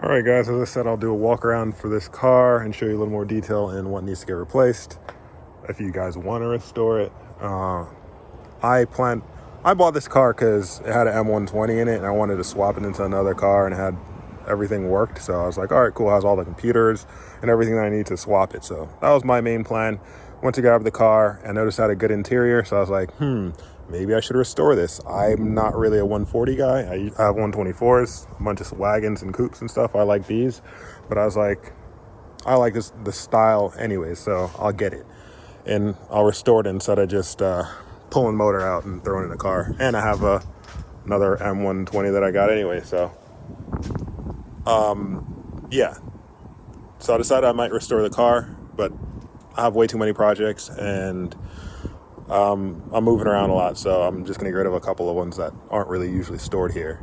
All right, guys, as I said, I'll do a walk around for this car and show you a little more detail in what needs to get replaced if you guys want to restore it. I bought this car because it had an M120 in it and I wanted to swap it into another car, and it had everything worked. So I was like, all right, cool, it has all the computers and everything that I need to swap it. So that was my main plan. Went to grab the car and noticed it had a good interior. So I was like, maybe I should restore this. I'm not really a 140 guy. I have 124s, a bunch of wagons and coupes and stuff. I like these, but I was like, I like the style anyway, so I'll get it. And I'll restore it instead of just pulling motor out and throwing it in the car. And I have another M120 that I got anyway, so yeah. So I decided I might restore the car, but I have way too many projects and I'm moving around a lot, so I'm just gonna get rid of a couple of ones that aren't really usually stored here.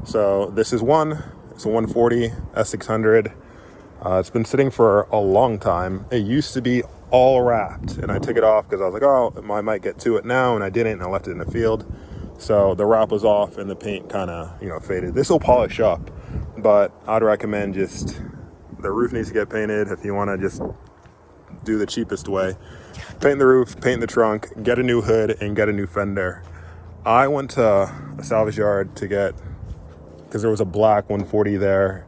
So this is one. It's a 140 S600. It's been sitting for a long time. It used to be all wrapped, and I took it off because I was like, oh, I might get to it now, and I didn't, and I left it in the field. So the wrap was off, and the paint kind of, faded. This will polish up, but I'd recommend just the roof needs to get painted if you want to just do the cheapest way. Paint the roof, paint the trunk, get a new hood, and get a new fender. I went to a salvage yard to get, because there was a black 140 there,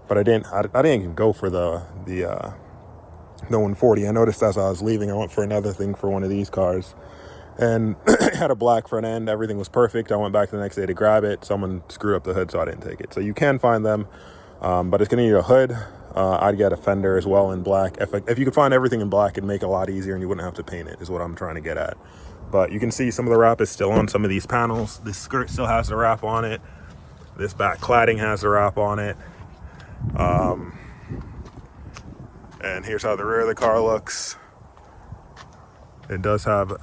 but I didn't even go for the 140. I noticed as I was leaving, I went for another thing for one of these cars, and it had a black front end. Everything was perfect. I went back the next day to grab it. Someone screwed up the hood, so I didn't take it. So you can find them, but it's gonna need a hood. I'd get a fender as well in black. If you could find everything in black, it'd make it a lot easier and you wouldn't have to paint it, is what I'm trying to get at. But you can see some of the wrap is still on some of these panels. This skirt still has the wrap on it. This back cladding has the wrap on it. And here's how the rear of the car looks. It does have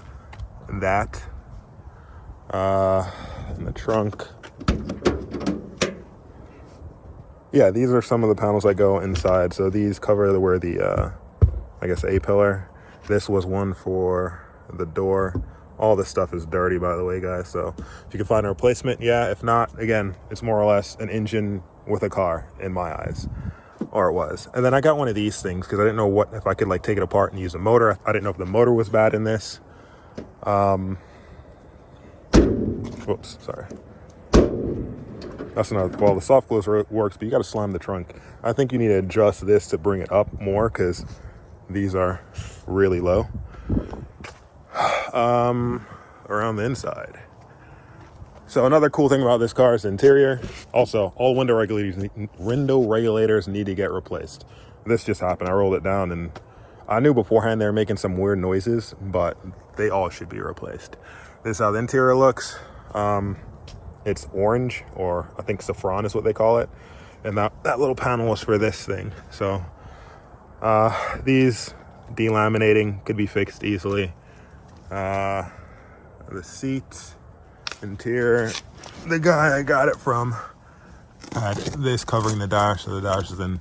that. In the trunk. Yeah, these are some of the panels that go inside. So these cover where the, I guess, A-pillar. This was one for the door. All this stuff is dirty, by the way, guys. So if you can find a replacement, yeah. If not, again, it's more or less an engine with a car in my eyes. Or it was. And then I got one of these things because I didn't know if I could take it apart and use a motor. I didn't know if the motor was bad in this. Whoops, sorry. That's another, well, the soft close works, but you got to slam the trunk. I think you need to adjust this to bring it up more because these are really low. Around the inside. So another cool thing about this car is the interior. Also, all window regulators need to get replaced. This just happened. I rolled it down and I knew beforehand they were making some weird noises, but they all should be replaced. This is how the interior looks. It's orange, or I think saffron is what they call it. And that little panel was for this thing. So these delaminating could be fixed easily. The seat, interior, the guy I got it from had this covering the dash, so the dash is in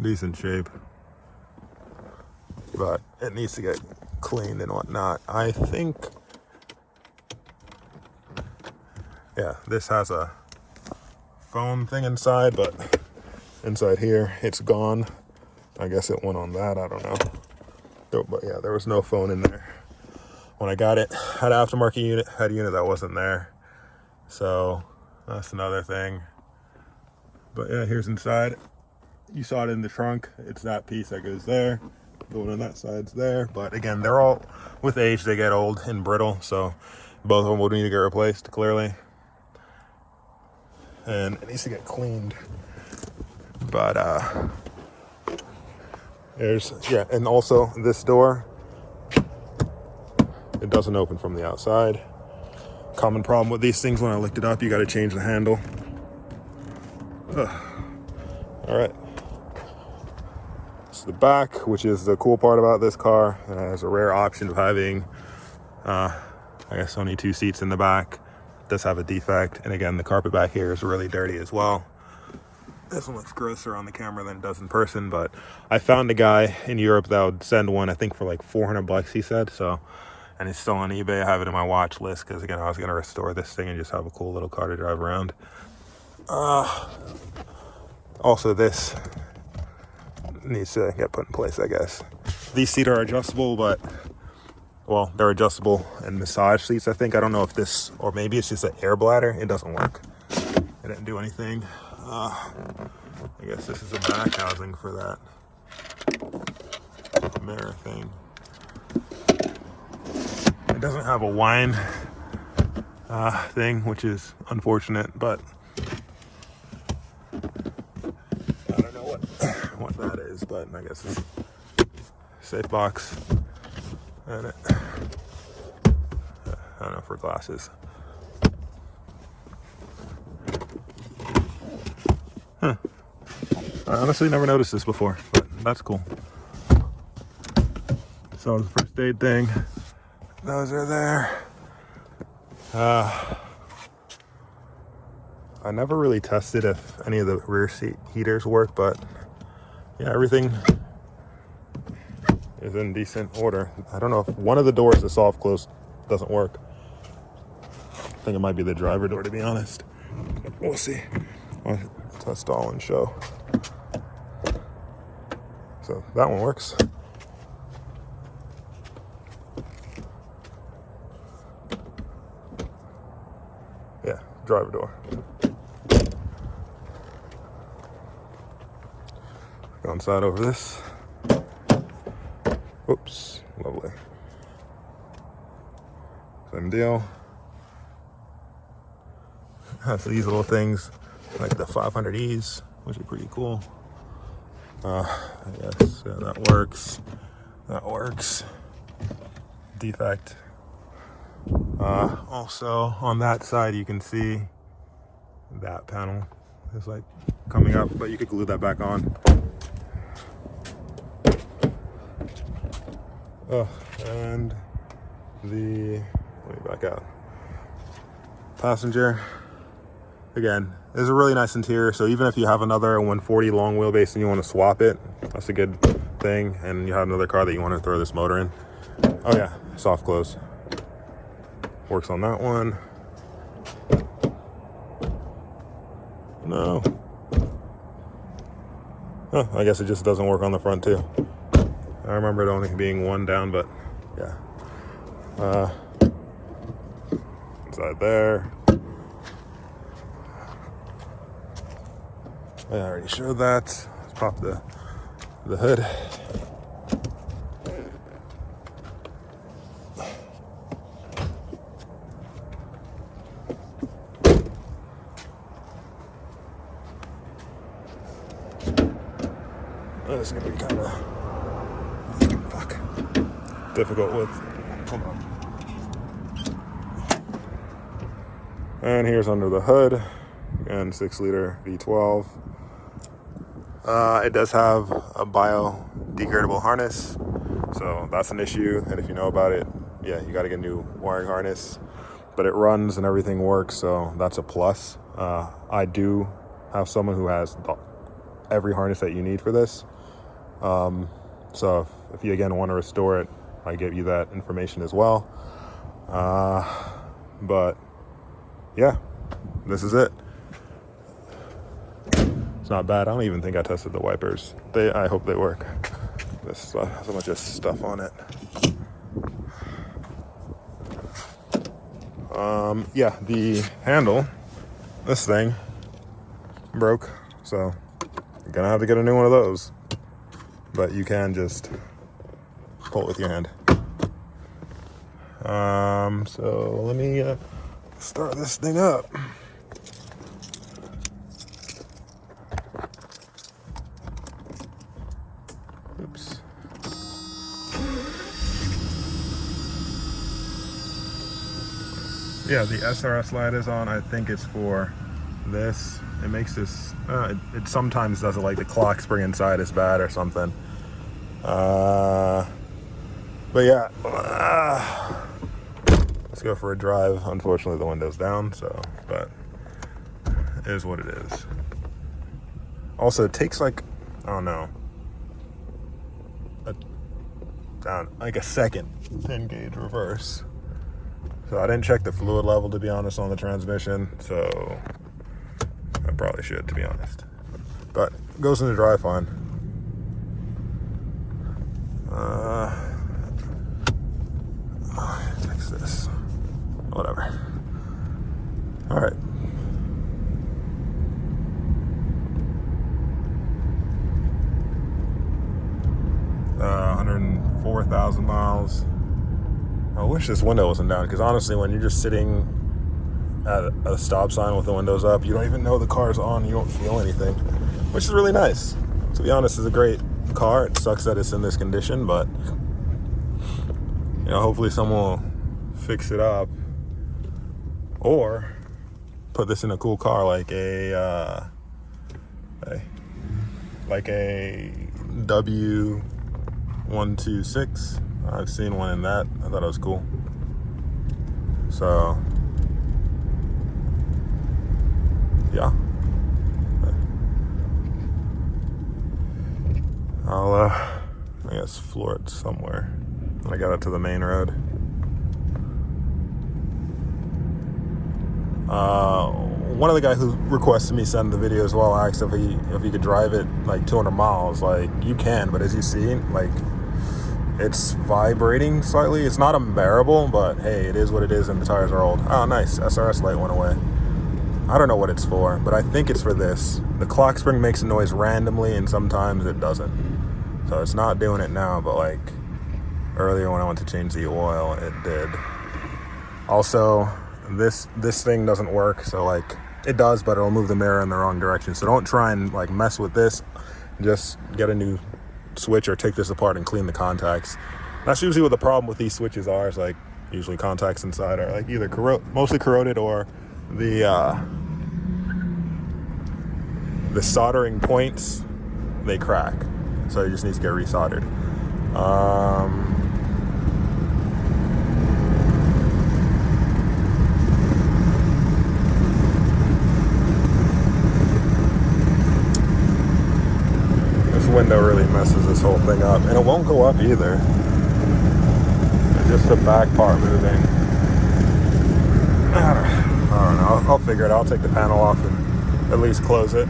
decent shape. But it needs to get cleaned and whatnot. I think, yeah, this has a phone thing inside, but inside here, it's gone. I guess it went on that, I don't know. But yeah, there was no phone in there. When I got it, had an aftermarket unit, had a unit that wasn't there. So that's another thing. But yeah, here's inside. You saw it in the trunk. It's that piece that goes there. Going on that side's there. But again, they're all, with age, they get old and brittle. So both of them will need to get replaced, clearly. And it needs to get cleaned. But yeah, and also this door, it doesn't open from the outside. Common problem with these things when I looked it up, you got to change the handle. All right. It's the back, which is the cool part about this car. It has a rare option of having, I guess, only 2 seats in the back. It does have a defect. And again, the carpet back here is really dirty as well. This one looks grosser on the camera than it does in person, but I found a guy in Europe that would send one, I think for like $400, he said. So, and it's still on eBay. I have it in my watch list because, again, I was going to restore this thing and just have a cool little car to drive around. Also, this needs to get put in place, I guess. These seats are adjustable, but, well, they're adjustable and massage seats, I think. I don't know if this, or maybe it's just an air bladder. It doesn't work. It didn't do anything. I guess this is a back housing for that mirror thing. It doesn't have a wine thing, which is unfortunate, but I don't know what that is, but I guess it's safe box, and it, I don't know, for glasses. Huh. I honestly never noticed this before, but that's cool. So the first aid thing, those are there. I never really tested if any of the rear seat heaters work, but yeah, everything is in decent order. I don't know if one of the doors, the soft close, doesn't work. I think it might be the driver door, to be honest. We'll see. I'll test all and show. So that one works. Yeah, driver door. Go inside over this. Oops, lovely. Same deal. Has these little things like the 500Es, which are pretty cool. I guess yeah, that works. That works. Defect. Also on that side, you can see that panel is like coming up, but you could glue that back on. Oh, and let me back out. Passenger, again, this is a really nice interior, so even if you have another 140 long wheelbase and you want to swap it, that's a good thing, and you have another car that you want to throw this motor in. Oh yeah, soft close. Works on that one. No. Huh, I guess it just doesn't work on the front too. I remember it only being one down, but yeah. Inside there. I already showed that. Let's pop the hood. This is gonna be kind of difficult with. Hold on. And here's under the hood, and 6-liter V12. It does have a biodegradable harness, so that's an issue. And if you know about it, yeah, you got to get a new wiring harness. But it runs and everything works, so that's a plus. I do have someone who has every harness that you need for this. So if you again want to restore it, I give you that information as well. But yeah, this is it. It's not bad. I don't even think I tested the wipers. I hope they work. There's so much of stuff on it. Yeah, the handle, this thing broke, so you're gonna have to get a new one of those. But you can just pull it with your hand. So let me start this thing up. Oops. Yeah, the SRS light is on. I think it's for this. It makes this, it sometimes does it like the clock spring inside is bad or something. But yeah, let's go for a drive. Unfortunately, the window's down, so, but it is what it is. Also, it takes like, I don't know, like a second to engage reverse. So I didn't check the fluid level, to be honest, on the transmission, so I probably should, to be honest. but it goes in the drive fine. Fix this. Whatever. All right. Uh, 104,000 miles. I wish this window wasn't down, because honestly, when you're just sitting at a stop sign with the windows up, you don't even know the car's on. You don't feel anything, which is really nice. To be honest, it's a great car. It sucks that it's in this condition, but you know, hopefully someone will fix it up or put this in a cool car like a W126. I've seen one in that. I thought it was cool. So yeah, I'll I guess floor it somewhere. I got it to the main road. One of the guys who requested me send the video as well asked if he could drive it like 200 miles. Like, you can, but as you see, like, it's vibrating slightly. It's not unbearable, but hey, it is what it is, and the tires are old. Oh, nice. SRS light went away. I don't know what it's for, but I think it's for this. The clock spring makes a noise randomly, and sometimes it doesn't. So it's not doing it now, but like earlier when I went to change the oil, it did. Also, this thing doesn't work, so like, it does, but it'll move the mirror in the wrong direction. So don't try and like mess with this. Just get a new switch or take this apart and clean the contacts. That's usually what the problem with these switches are. Is like, usually contacts inside are like either mostly corroded, or the soldering points, they crack. So it just needs to get resoldered. Window really messes this whole thing up, and it won't go up either. It's just the back part moving. I don't know. I'll figure it out. I'll take the panel off and at least close it.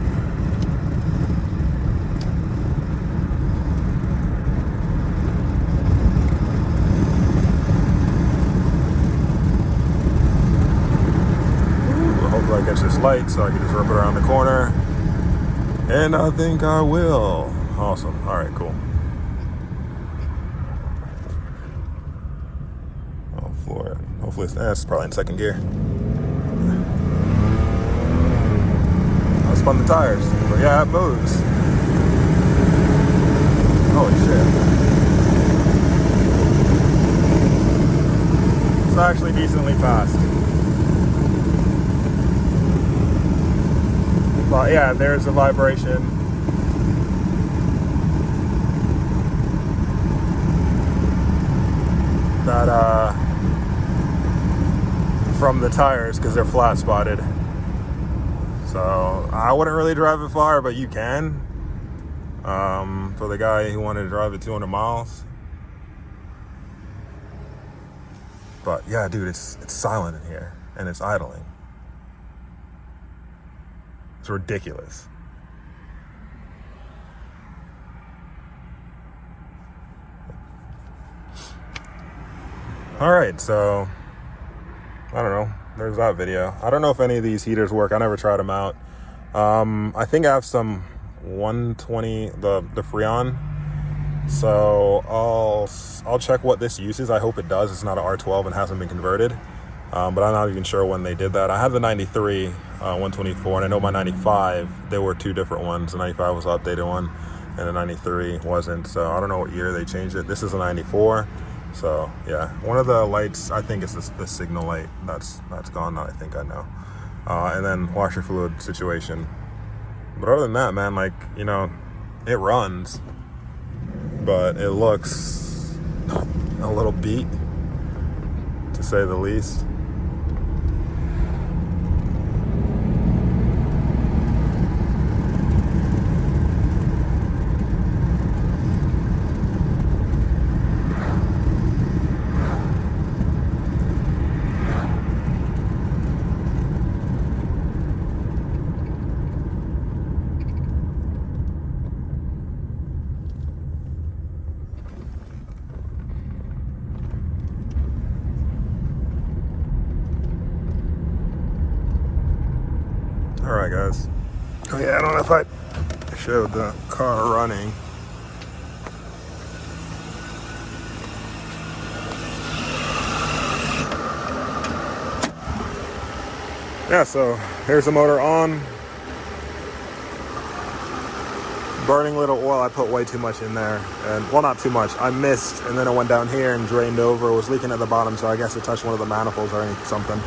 Hopefully I catch this light so I can just rip it around the corner. And I think I will. Awesome. All right, cool. I'll floor it. Hopefully it's probably in second gear. I spun the tires. But yeah, it moves. Holy shit. It's actually decently fast. But yeah, there's a vibration. That from the tires, because they're flat spotted. So I wouldn't really drive it far, but you can. For the guy who wanted to drive it 200 miles. But yeah, dude, it's silent in here, and it's idling. It's ridiculous. All right, so I don't know. There's that video. I don't know if any of these heaters work. I never tried them out. I think I have some 120, the Freon. So I'll check what this uses. I hope it does. It's not an R12 and hasn't been converted. But I'm not even sure when they did that. I have the 93 124, and I know my 95, there were two different ones. The 95 was an updated one, and the 93 wasn't. So I don't know what year they changed it. This is a 94. So yeah, one of the lights, I think it's the signal light that's gone. I think I know. And then washer fluid situation. But other than that, man, like, you know, it runs, but it looks a little beat, to say the least. Alright guys. Oh yeah, I don't know if I showed the car running. Yeah, so here's the motor on. Burning little oil. I put way too much in there, and well, not too much. I missed, and then it went down here and drained over. It was leaking at the bottom, so I guess it touched one of the manifolds or something.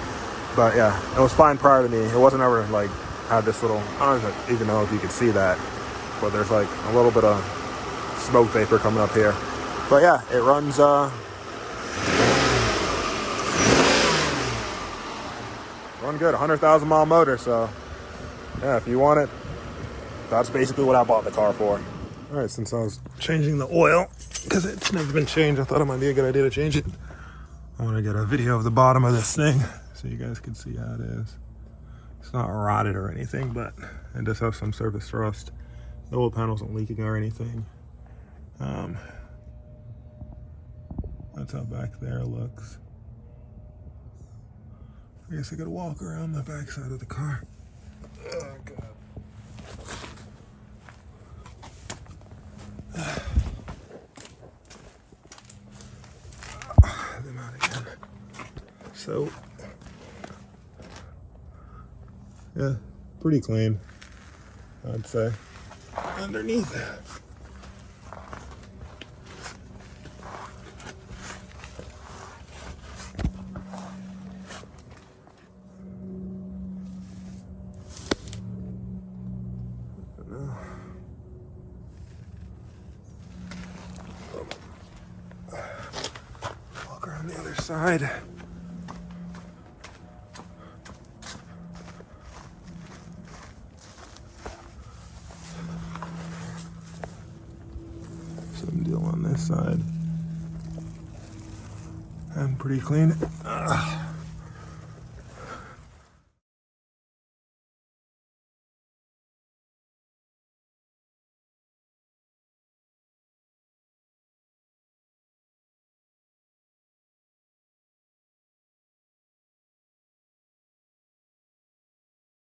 But yeah, it was fine prior to me. It wasn't ever like had this little, I don't even know if you could see that, but there's like a little bit of smoke vapor coming up here. But yeah, it runs run good, 100,000 mile motor. So yeah, if you want it, that's basically what I bought the car for. All right, since I was changing the oil, because it's never been changed, I thought it might be a good idea to change it. I want to get a video of the bottom of this thing so you guys can see how it is. It's not rotted or anything, but it does have some surface rust. The oil panel isn't leaking or anything. That's how back there looks. I guess I gotta walk around the back side of the car. Oh, God. Them out again. So, yeah, pretty clean, I'd say. Underneath. Walk around the other side. Same deal on this side. And pretty clean.